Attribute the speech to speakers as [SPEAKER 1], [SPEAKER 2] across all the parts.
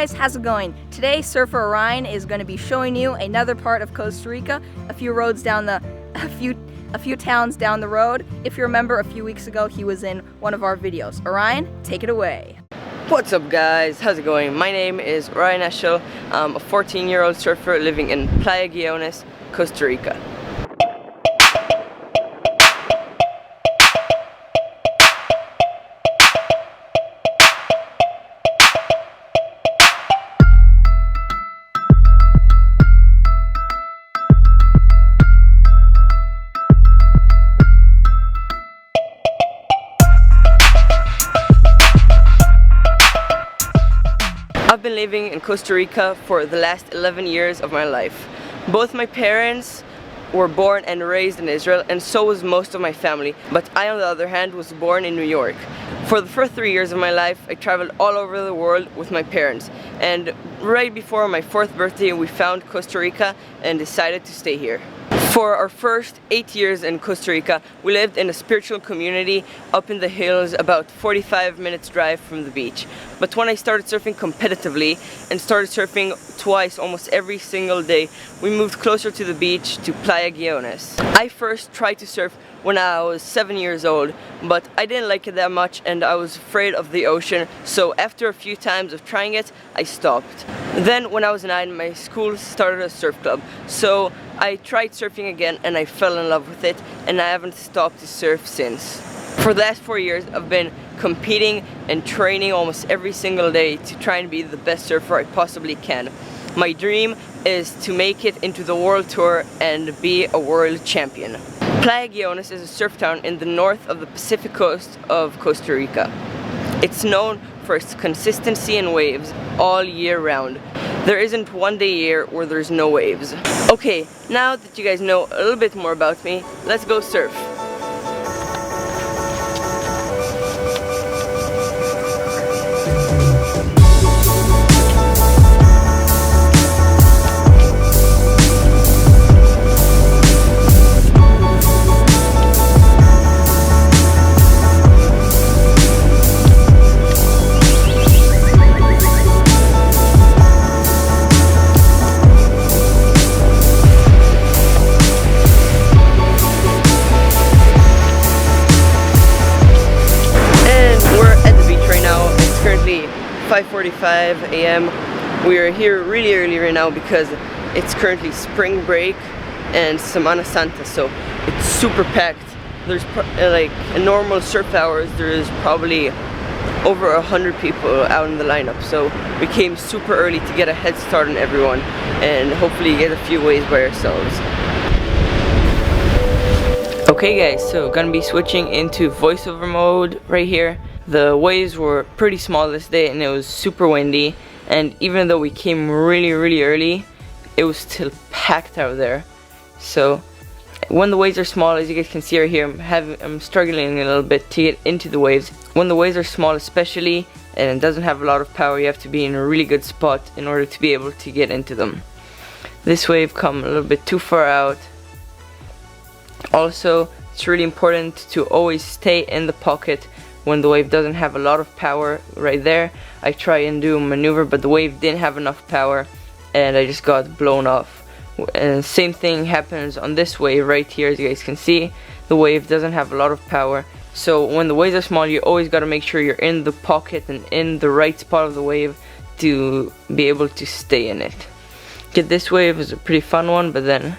[SPEAKER 1] guys, how's it going? Today Surfer Orion is going to be showing you another part of Costa Rica, a few towns down the road. If you remember, a few weeks ago he was in one of our videos. Orion, take it away.
[SPEAKER 2] What's up guys, how's it going? My name is Orion Another. I'm a 14-year-old surfer living in Playa Guiones, Costa Rica. I've been living in Costa Rica for the last 11 years of my life. Both my parents were born and raised in Israel, and so was most of my family, but I, on the other hand, was born in New York. For the first 3 years of my life, I traveled all over the world with my parents, and right before my 4th birthday we found Costa Rica and decided to stay here. For our first 8 years in Costa Rica, we lived in a spiritual community up in the hills, about 45 minutes drive from the beach. But when I started surfing competitively and started surfing twice almost every single day, we moved closer to the beach to Playa Guiones. I first tried to surf when I was 7 years old, but I didn't like it that much and I was afraid of the ocean, so after a few times of trying it, I stopped. Then when I was 9, my school started a surf club, so I tried surfing again and I fell in love with it, and I haven't stopped to surf since. For the last 4 years I've been competing and training almost every single day to try and be the best surfer I possibly can. My dream is to make it into the world tour and be a world champion. Playa Guiones is a surf town in the north of the Pacific coast of Costa Rica. It's known for its consistency in waves all year round. There isn't one day a year where there's no waves. Okay, now that you guys know a little bit more about me, let's go surf. Currently 5:45 a.m. We are here really early right now because it's currently spring break and Semana Santa, so it's super packed. There's like in normal surf hours there's probably over 100 people out in the lineup, so we came super early to get a head start on everyone and hopefully get a few waves by ourselves. Okay guys, so gonna be switching into voiceover mode right here. The waves were pretty small this day and it was super windy, and even though we came really early, it was still packed out there. So when the waves are small, as you guys can see right here, I'm struggling a little bit to get into the waves. When the waves are small especially and it doesn't have a lot of power, you have to be in a really good spot in order to be able to get into them. This wave come a little bit too far out. Also, it's really important to always stay in the pocket when the wave doesn't have a lot of power. Right there, I try and do a maneuver, but the wave didn't have enough power and I just got blown off. And same thing happens on this wave right here. As you guys can see, the wave doesn't have a lot of power. So when the waves are small, you always got to make sure you're in the pocket and in the right spot of the wave to be able to stay in it. Get this wave was a pretty fun one, but then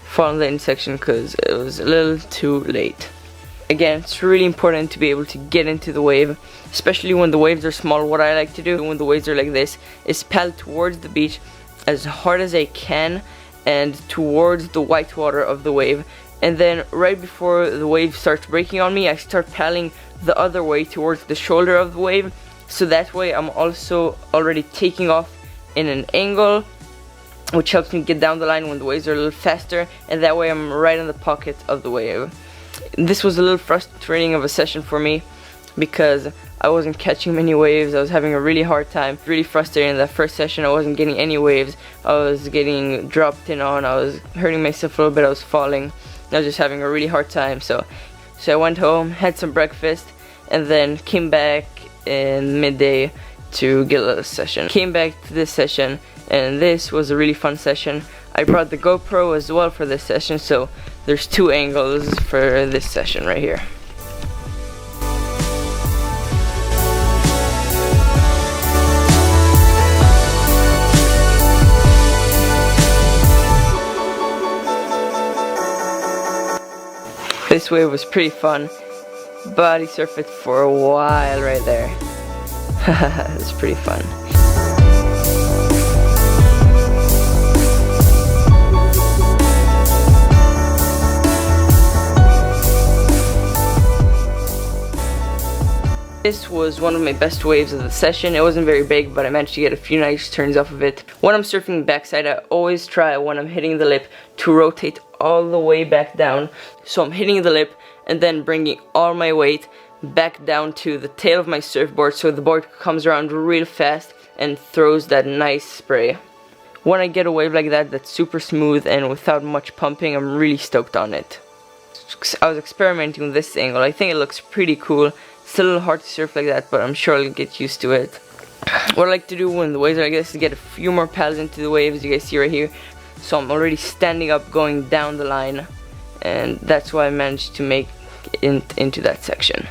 [SPEAKER 2] fall in the end section because it was a little too late. Again, it's really important to be able to get into the wave, especially when the waves are small. What I like to do when the waves are like this is paddle towards the beach as hard as I can and towards the white water of the wave, and then right before the wave starts breaking on me, I start paddling the other way towards the shoulder of the wave, so that way I'm also already taking off in an angle which helps me get down the line when the waves are a little faster, and that way I'm right in the pocket of the wave. This was a little frustrating of a session for me because I wasn't catching many waves. I was having a really hard time. Really frustrating. In that first session I wasn't getting any waves. I was getting dropped in on. I was hurting myself a little bit. I was falling. I was just having a really hard time. So I went home, had some breakfast, and then came back in midday to get a little session. Came back to this session, and this was a really fun session. I brought the GoPro as well for this session, so there's 2 angles for this session right here. This wave was pretty fun. Body surf it for a while right there. It's pretty fun. This was one of my best waves of the session. It wasn't very big, but I managed to get a few nice turns off of it. When I'm surfing backside, I always try when I'm hitting the lip to rotate all the way back down. So I'm hitting the lip and then bringing all my weight back down to the tail of my surfboard, so the board comes around real fast and throws that nice spray. When I get a wave like that that's super smooth and without much pumping, I'm really stoked on it. I was experimenting with this angle. I think it looks pretty cool. It's a little hard to surf like that, but I'm sure I'll get used to it. What I like to do when the waves are like this is get a few more paddles into the waves, you guys see right here. So I'm already standing up going down the line, and that's why I managed to make it into that section.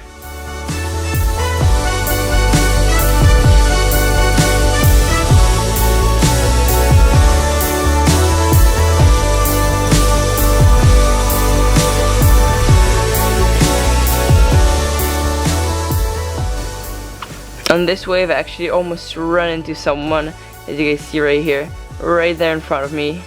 [SPEAKER 2] On this wave I actually almost ran into someone, as you guys see right here, right there in front of me.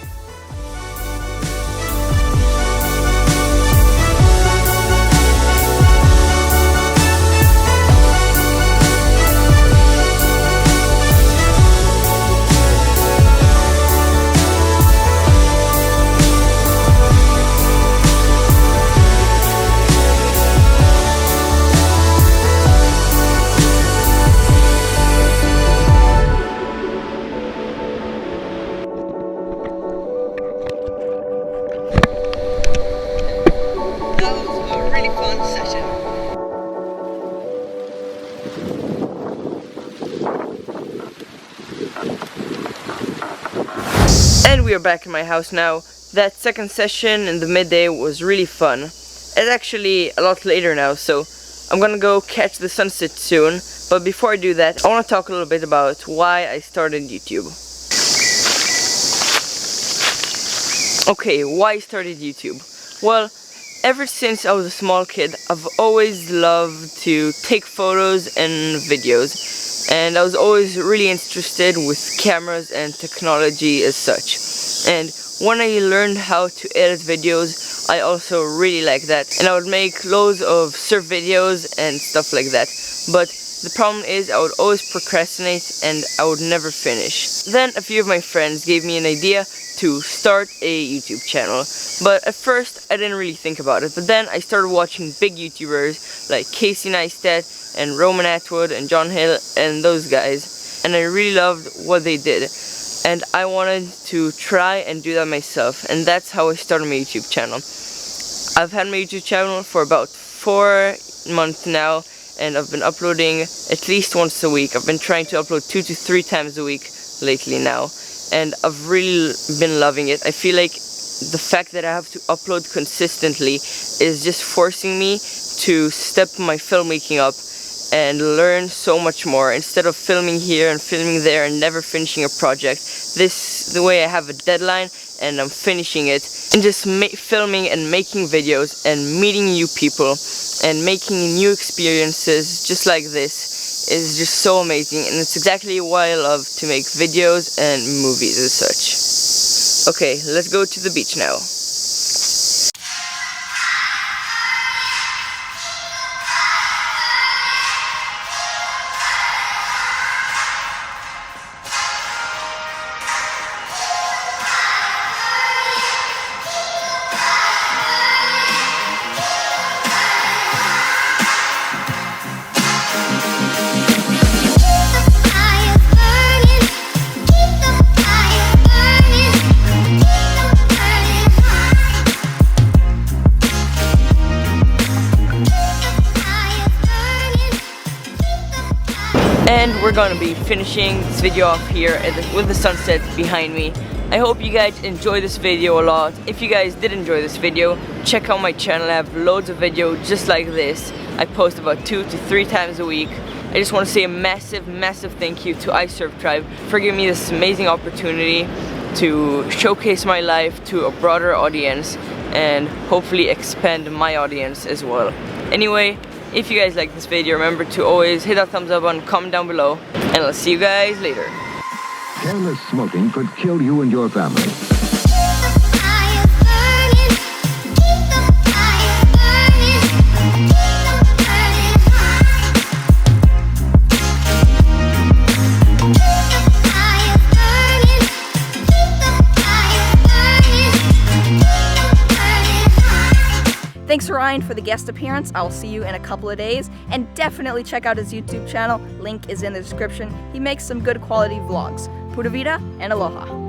[SPEAKER 2] And we are back in my house now. That second session in the midday was really fun. It's actually a lot later now, so I'm gonna go catch the sunset soon. But before I do that, I want to talk a little bit about why I started YouTube. Okay, why I started YouTube? Well, ever since I was a small kid, I've always loved to take photos and videos. And I was always really interested with cameras and technology as such. And when I learned how to edit videos, I also really liked that. And I would make loads of surf videos and stuff like that. But the problem is I would always procrastinate and I would never finish. Then a few of my friends gave me an idea to start a YouTube channel. But at first I didn't really think about it. But then I started watching big YouTubers like Casey Neistat and Roman Atwood and John Hill and those guys. And I really loved what they did. And I wanted to try and do that myself. And that's how I started my YouTube channel. I've had my YouTube channel for about 4 months now. And I've been uploading at least once a week. I've been trying to upload 2 to 3 times a week lately now. And I've really been loving it. I feel like the fact that I have to upload consistently is just forcing me to step my filmmaking up and learn so much more. Instead of filming here and filming there and never finishing a project, the way I have a deadline and I'm finishing it, and just filming and making videos and meeting new people and making new experiences just like this is just so amazing. And it's exactly why I love to make videos and movies as such. Okay, let's go to the beach now. And we're gonna be finishing this video off here with the sunset behind me. I hope you guys enjoy this video a lot. If you guys did enjoy this video, check out my channel. I have loads of videos just like this. I post about 2 to 3 times a week. I just want to say a massive thank you to iSurf Tribe for giving me this amazing opportunity to showcase my life to a broader audience and hopefully expand my audience as well. Anyway, if you guys like this video, remember to always hit that thumbs up button, comment down below, and I'll see you guys later.
[SPEAKER 3] Careless smoking could kill you and your family.
[SPEAKER 1] Thanks Orion for the guest appearance. I will see you in a couple of days, and definitely check out his YouTube channel. Link is in the description. He makes some good quality vlogs. Pura vida and aloha.